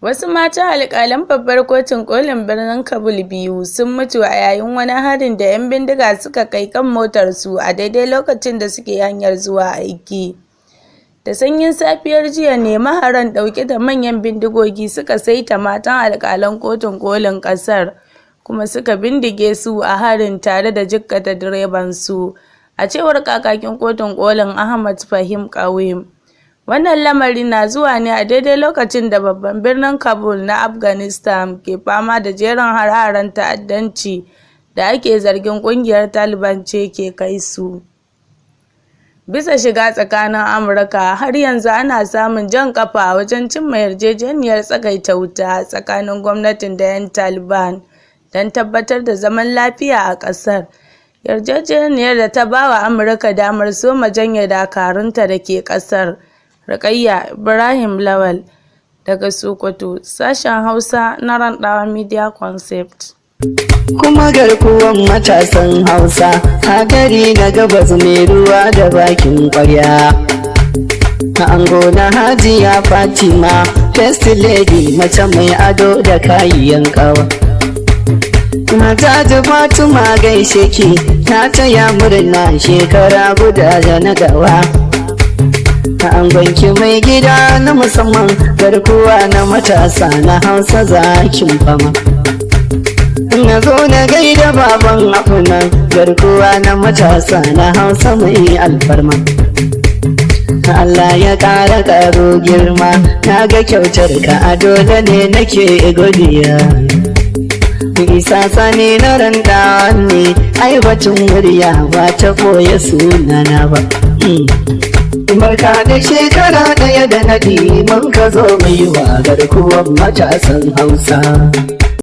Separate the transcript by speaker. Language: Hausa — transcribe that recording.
Speaker 1: Wasu mata alƙalan babbar kotun kolin birnin Kabul biyu sun mutu a yayin wani harin da 'yan bindiga suka kai kan motarsu a daidai lokacin da suke hanyar zuwa aiki. Da sanyin safiyar jiya ne maharan ɗauke da manyan bindigogi suka saita matan alƙalan kotun kolin ƙasar kuma suka bindige su a harin tare da jikkata direbansu, a cewar kakakin kotun kolin Ahmad Fahim Qawim. Wannan lamari na zuwa ne a daidai lokacin da babban birnin Kabul na Afghanistan ke fama da jerin hare-haren ta'addanci da ake zargin ƙungiyar Taliban ce ke kai su. Bisa shiga tsakanin Amurka, har yanzu ana samun jan kafa wajen cimma yarjejeniyar tsagaita wuta tsakanin gwamnatin da 'yan Taliban don tabbatar da zaman lafiya a ƙasar. Yarjejeniyar da ta ba wa Amurka damar soma janye dakarunta da ke ƙasar. Rukayya Ibrahim Lawal daga Sokoto, sashen Hausa na Randawa Media Concept.
Speaker 2: Kuma garkuwan matasan Hausa, hadari na gabas mai ruwa da bakin ƙwarya. Ango na Hajiya Fatima, First Lady, mace mai ado da kayan kawa. Mata da Fatima gaishe ki, ta taya murna shekara guda da na gawa. An gwanki mai gida na musamman, garkuwa na matasa na Hausa zakin fama. Na zo na gaida baban afunan, garkuwa na matasa na Hausa mai alfarma. Allah ya ƙara ƙaro girma, na ga kyautar ka a dole ne nake godiya. Isa sani na Randawa ne, ai batun murya ba ta koya sunana ba. Barka da shekara ɗaya da naɗi, mun ka zo mai wa garkuwan matasan Hausa.